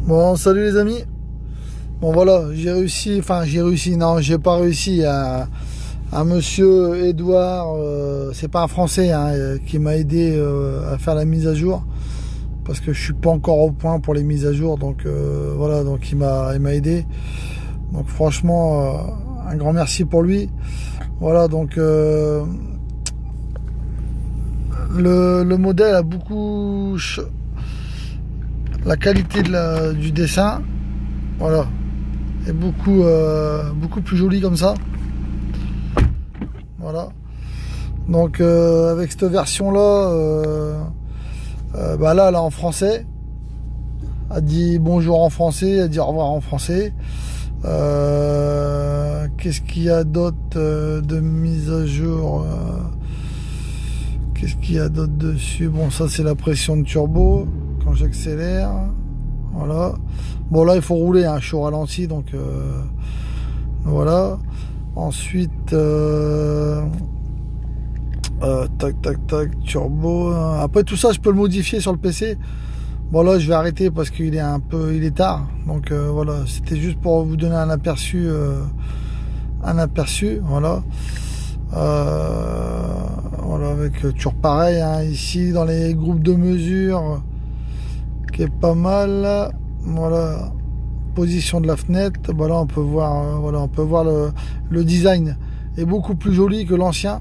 Bon, salut les amis. Bon voilà, non, j'ai pas réussi à monsieur Edouard, c'est pas un Français hein, qui m'a aidé à faire la mise à jour parce que je suis pas encore au point pour les mises à jour, donc voilà, donc il m'a aidé. Donc franchement, un grand merci pour lui. Voilà, donc le modèle a la qualité du dessin, voilà, est beaucoup plus joli comme ça. Voilà. Donc avec cette version là, là en français, a dit bonjour en français, a dit au revoir en français. Qu'est-ce qu'il y a d'autre de mise à jour? Qu'est-ce qu'il y a d'autre dessus? Bon, ça c'est la pression de turbo quand j'accélère. Voilà. Bon là il faut rouler, hein, je suis au ralenti, donc voilà. Ensuite tac turbo. Après tout ça je peux le modifier sur le PC. Bon là je vais arrêter parce qu'il est tard. Donc voilà, c'était juste pour vous donner un aperçu. Voilà. Voilà, avec toujours pareil hein, ici dans les groupes de mesure qui est pas mal. Voilà, position de la fenêtre. Voilà, on peut voir le design est beaucoup plus joli que l'ancien.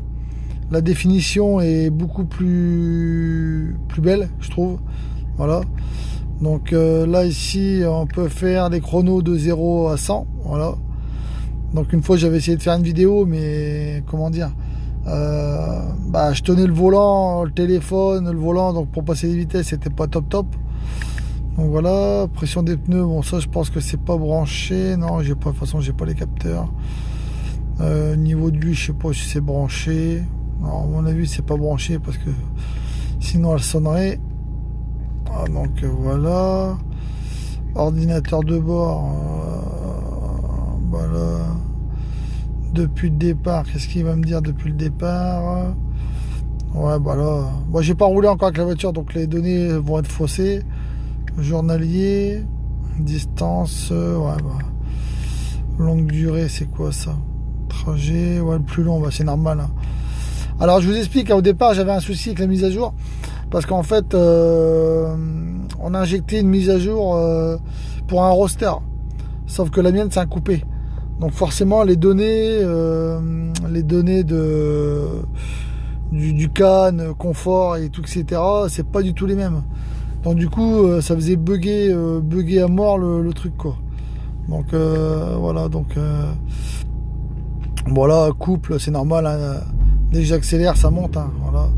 La définition est beaucoup plus belle, je trouve. Voilà. Donc là ici on peut faire des chronos de 0 à 100. Voilà. Donc une fois j'avais essayé de faire une vidéo, mais comment dire, je tenais le volant, le téléphone, le volant, donc pour passer les vitesses c'était pas top. Donc voilà, pression des pneus, bon ça je pense que c'est pas branché, non de toute façon j'ai pas les capteurs. Niveau de l'huile, je sais pas si c'est branché. Non, à mon avis c'est pas branché parce que sinon elle sonnerait. Donc voilà, ordinateur de bord, voilà. Depuis le départ, qu'est-ce qu'il va me dire depuis le départ? Ouais, là, moi j'ai pas roulé encore avec la voiture, donc les données vont être faussées. Journalier, distance, longue durée, c'est quoi ça? Trajet, ouais, le plus long, c'est normal. Hein. Alors je vous explique, au départ j'avais un souci avec la mise à jour, parce qu'en fait on a injecté une mise à jour pour un roster, sauf que la mienne c'est un coupé. Donc forcément les données du CAN, confort et tout, etc., c'est pas du tout les mêmes. Donc du coup ça faisait bugger à mort le truc quoi. Donc voilà, donc voilà, couple c'est normal hein. Dès que j'accélère ça monte hein, voilà.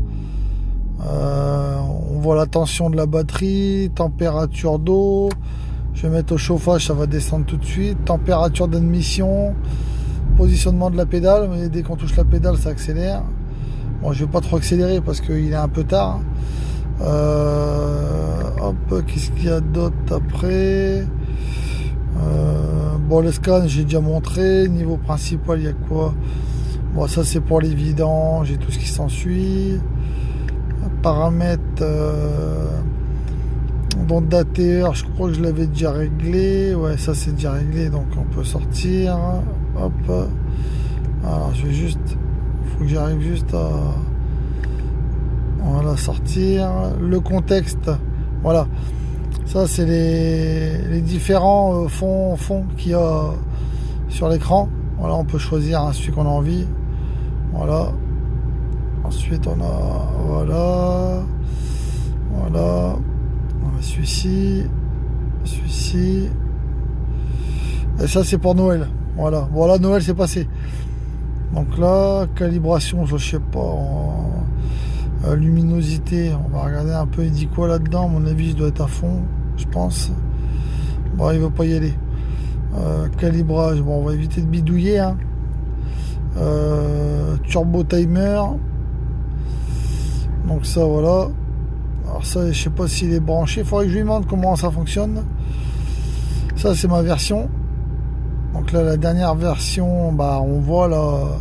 On voit la tension de la batterie, température d'eau. Je vais mettre au chauffage, ça va descendre tout de suite. Température d'admission, positionnement de la pédale, mais dès qu'on touche la pédale ça accélère. Bon, je vais pas trop accélérer parce qu'il est un peu tard. Qu'est-ce qu'il y a d'autre après? Bon, le scan j'ai déjà montré. Niveau principal il y a quoi? Bon, ça c'est pour les vidanges et tout ce qui s'ensuit. Paramètres donc d'ATR, je crois que je l'avais déjà réglé. Ouais, ça c'est déjà réglé, donc on peut sortir. Hop. Alors je vais juste, faut que j'arrive juste à sortir. Le contexte, voilà. Ça c'est les différents fonds qu'il y a sur l'écran. Voilà, on peut choisir celui qu'on a envie. Voilà. Ensuite on a voilà. Celui-ci. Et ça c'est pour Noël. Voilà. Voilà, Noël c'est passé. Donc là, calibration, je sais pas. Luminosité, on va regarder un peu. Il dit quoi là-dedans? À mon avis, je dois être à fond, je pense. Bon, il veut pas y aller. Calibrage, bon, on va éviter de bidouiller. Hein. Turbo timer. Donc ça, voilà. Alors ça, je sais pas s'il est branché. Il faudrait que je lui demande comment ça fonctionne. Ça, c'est ma version. Donc là, la dernière version, on voit là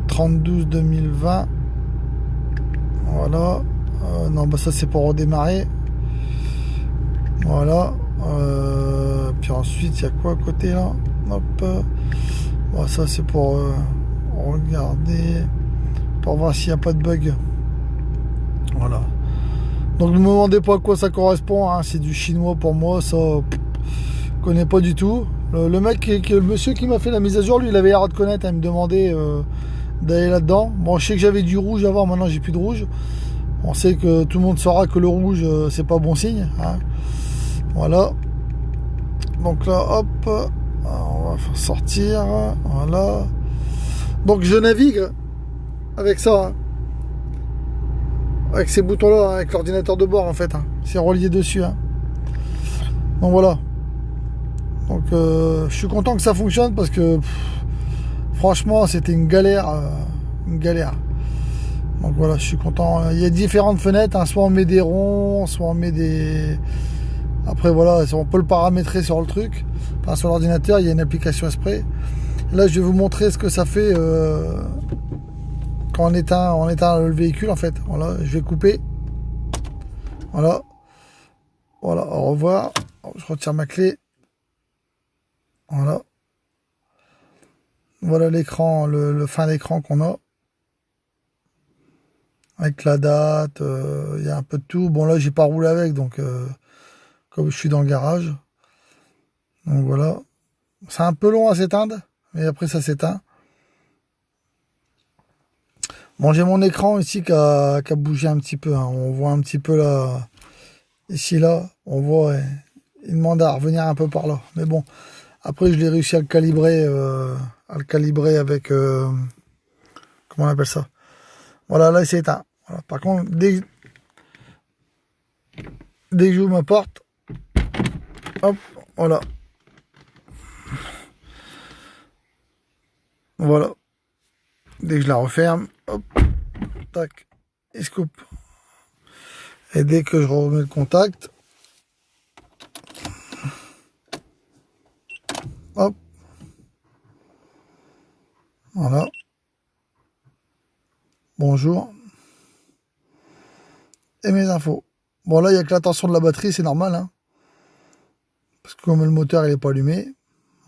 30/12/2020. Voilà. Non, ça c'est pour redémarrer. Voilà. Puis ensuite, il y a quoi à côté là? Hop. Bon, ça c'est pour regarder, pour voir s'il n'y a pas de bug. Voilà. Donc ne me demandez pas à quoi ça correspond, hein. C'est du chinois pour moi, ça je connais pas du tout. Le mec, le monsieur qui m'a fait la mise à jour, lui il avait l'air de connaître, hein. Il me demandait d'aller là-dedans. Bon, je sais que j'avais du rouge avant, maintenant j'ai plus de rouge. On sait que tout le monde saura que le rouge c'est pas bon signe, hein. Voilà. Donc là, hop, on va faire sortir. Voilà. Donc je navigue avec ça, hein. Avec ces boutons-là, hein, avec l'ordinateur de bord en fait, hein. C'est relié dessus, hein. Donc voilà. Donc je suis content que ça fonctionne parce que franchement c'était une galère. Une galère. Donc voilà, je suis content. Il y a différentes fenêtres, hein. Soit on met des ronds, soit on met des... Après voilà, on peut le paramétrer sur le truc. Enfin, sur l'ordinateur, il y a une application exprès. Là, je vais vous montrer ce que ça fait quand on éteint le véhicule en fait. Voilà, je vais couper. Voilà. Voilà, au revoir. Je retire ma clé. Voilà. Voilà l'écran, le fin d'écran qu'on a. Avec la date, il y a un peu de tout. Bon là, j'ai pas roulé avec, donc comme je suis dans le garage. Donc voilà. C'est un peu long à s'éteindre, mais après ça s'éteint. Bon, j'ai mon écran ici qui a bougé un petit peu, hein. On voit un petit peu là, ici là, on voit, il demande à revenir un peu par là. Mais bon, après je l'ai réussi à le calibrer avec, comment on appelle ça? Voilà, là il s'est éteint. Voilà. Par contre, dès que j'ouvre ma porte, hop, voilà. Voilà. Dès que je la referme, hop, tac, il se coupe. Et dès que je remets le contact, hop, voilà. Bonjour. Et mes infos. Bon là, il n'y a que la tension de la batterie, c'est normal, hein. Parce que comme le moteur il n'est pas allumé,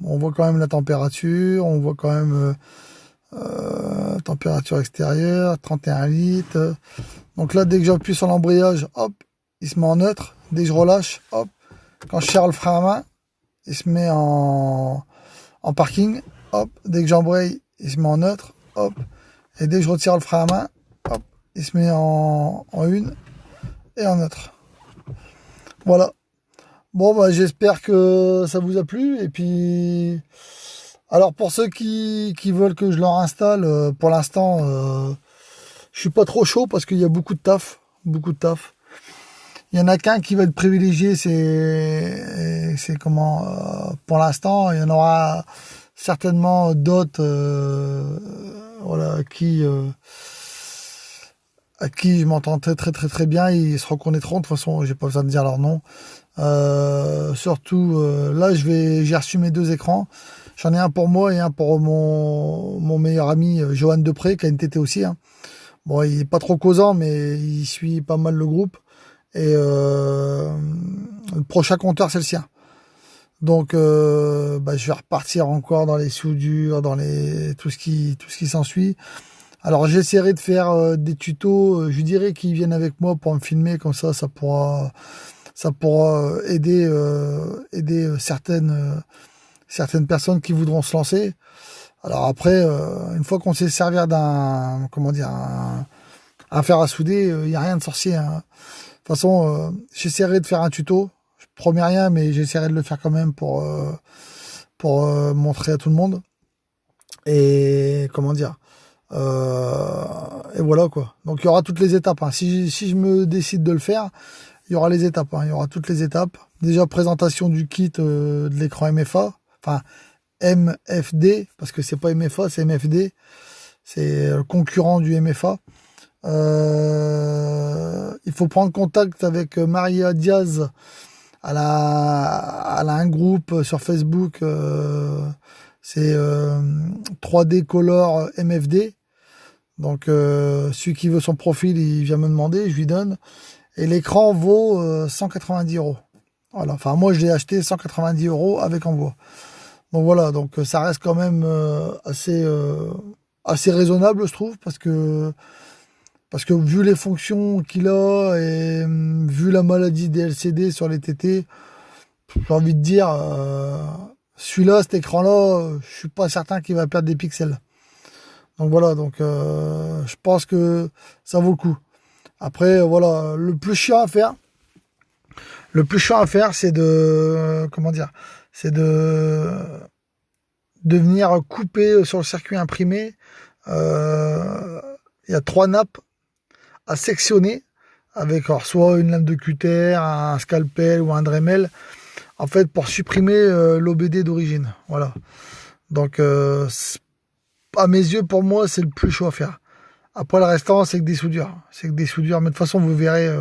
on voit quand même la température, on voit quand même température extérieure, 31 litres. Donc là, dès que j'appuie sur l'embrayage, hop, il se met en neutre. Dès que je relâche, hop, quand je serre le frein à main, il se met en parking. Hop, dès que j'embraye, il se met en neutre. Hop, et dès que je retire le frein à main, hop, il se met en une et en neutre. Voilà. Bon, bah, j'espère que ça vous a plu. Et puis, alors pour ceux qui veulent que je leur installe, pour l'instant, je suis pas trop chaud parce qu'il y a beaucoup de taf. Beaucoup de taf. Il y en a qu'un qui va être privilégié, c'est comment, pour l'instant, il y en aura certainement d'autres, voilà, à qui je m'entends très bien. Ils se reconnaîtront. De toute façon, j'ai pas besoin de dire leur nom. Surtout, là, j'ai reçu mes 2 écrans. J'en ai un pour moi et un pour mon meilleur ami Johan Depré, qui a une TT aussi, hein. Bon, il est pas trop causant, mais il suit pas mal le groupe. Et le prochain compteur, c'est le sien. Donc, bah, je vais repartir encore dans les soudures, dans tout ce qui s'ensuit. Alors, j'essaierai de faire des tutos. Je dirais qu'ils viennent avec moi pour me filmer, comme ça pourra aider certaines personnes qui voudront se lancer. Alors après, une fois qu'on sait servir d'un, comment dire, un fer à souder, il n'y a rien de sorcier, hein. De toute façon, j'essaierai de faire un tuto. Je promets rien, mais j'essaierai de le faire quand même pour montrer à tout le monde. Et comment dire, et voilà quoi. Donc il y aura toutes les étapes, hein. Si je me décide de le faire, il y aura les étapes, hein. Il y aura toutes les étapes. Déjà présentation du kit de l'écran MFA, enfin MFD, parce que c'est pas MFA, c'est MFD. C'est le concurrent du MFA. Il faut prendre contact avec Maria Diaz. Elle a un groupe sur Facebook. C'est 3D Color MFD. Donc celui qui veut son profil, il vient me demander, je lui donne. Et l'écran vaut 190 €. Voilà. Enfin, moi, je l'ai acheté 190 € avec envoi. Donc voilà, donc ça reste quand même assez raisonnable, je trouve, parce que vu les fonctions qu'il a et vu la maladie des LCD sur les TT, j'ai envie de dire, celui-là, cet écran-là, je suis pas certain qu'il va perdre des pixels. Donc voilà, donc je pense que ça vaut le coup. Après, voilà, le plus chiant à faire, c'est de, comment dire, c'est de venir couper sur le circuit imprimé. Il y a 3 nappes à sectionner avec alors, soit une lame de cutter, un scalpel ou un Dremel, en fait, pour supprimer l'OBD d'origine. Voilà. Donc, à mes yeux, pour moi, c'est le plus chaud à faire. Après, le restant, c'est que des soudures. C'est que des soudures. Mais de toute façon, vous verrez,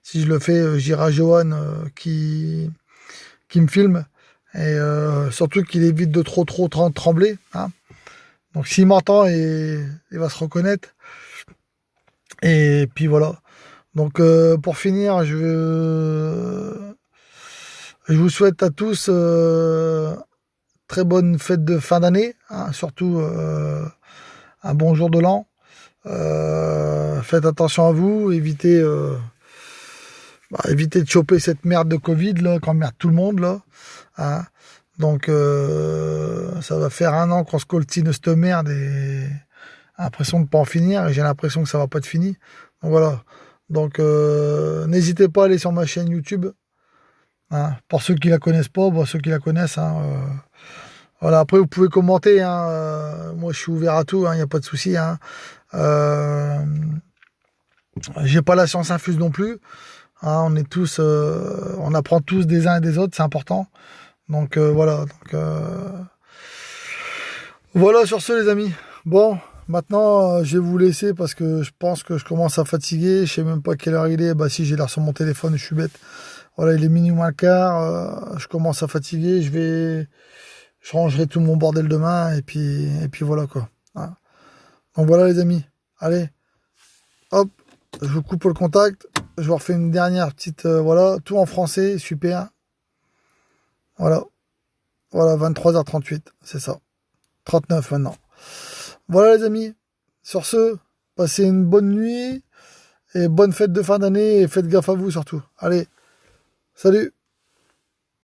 si je le fais, j'irai à Johan qui me filme. Et surtout qu'il évite de trop trembler. Hein. Donc, s'il m'entend, il va se reconnaître. Et puis voilà. Donc, pour finir, je vous souhaite à tous très bonne fête de fin d'année. Hein, surtout un bon jour de l'an. Faites attention à vous, évitez de choper cette merde de Covid là, qu'emmerde tout le monde là. Hein. Donc ça va faire 1 an qu'on se coltine cette merde et l'impression de pas en finir. Et j'ai l'impression que ça va pas être fini. Donc voilà. Donc n'hésitez pas à aller sur ma chaîne YouTube. Hein. Pour ceux qui la connaissent pas, bon, ceux qui la connaissent. Hein, voilà. Après vous pouvez commenter. Hein, moi je suis ouvert à tout. Il n'y a pas de souci. Hein. J'ai pas la science infuse non plus. Hein, on est tous, on apprend tous des uns et des autres, c'est important. Donc voilà. Donc, voilà sur ce les amis. Bon, maintenant je vais vous laisser parce que je pense que je commence à fatiguer. Je sais même pas quelle heure il est. Bah si j'ai l'air sur mon téléphone, je suis bête. Voilà, il est minuit moins le quart. Je commence à fatiguer. Je rangerai tout mon bordel demain et puis voilà quoi. Hein. Donc voilà les amis. Allez, hop, je vous coupe le contact. Je vous refais une dernière petite, voilà, tout en français, super. Voilà, voilà, 23h38, c'est ça. 39 maintenant. Voilà les amis. Sur ce, passez une bonne nuit et bonne fête de fin d'année et faites gaffe à vous surtout. Allez, salut.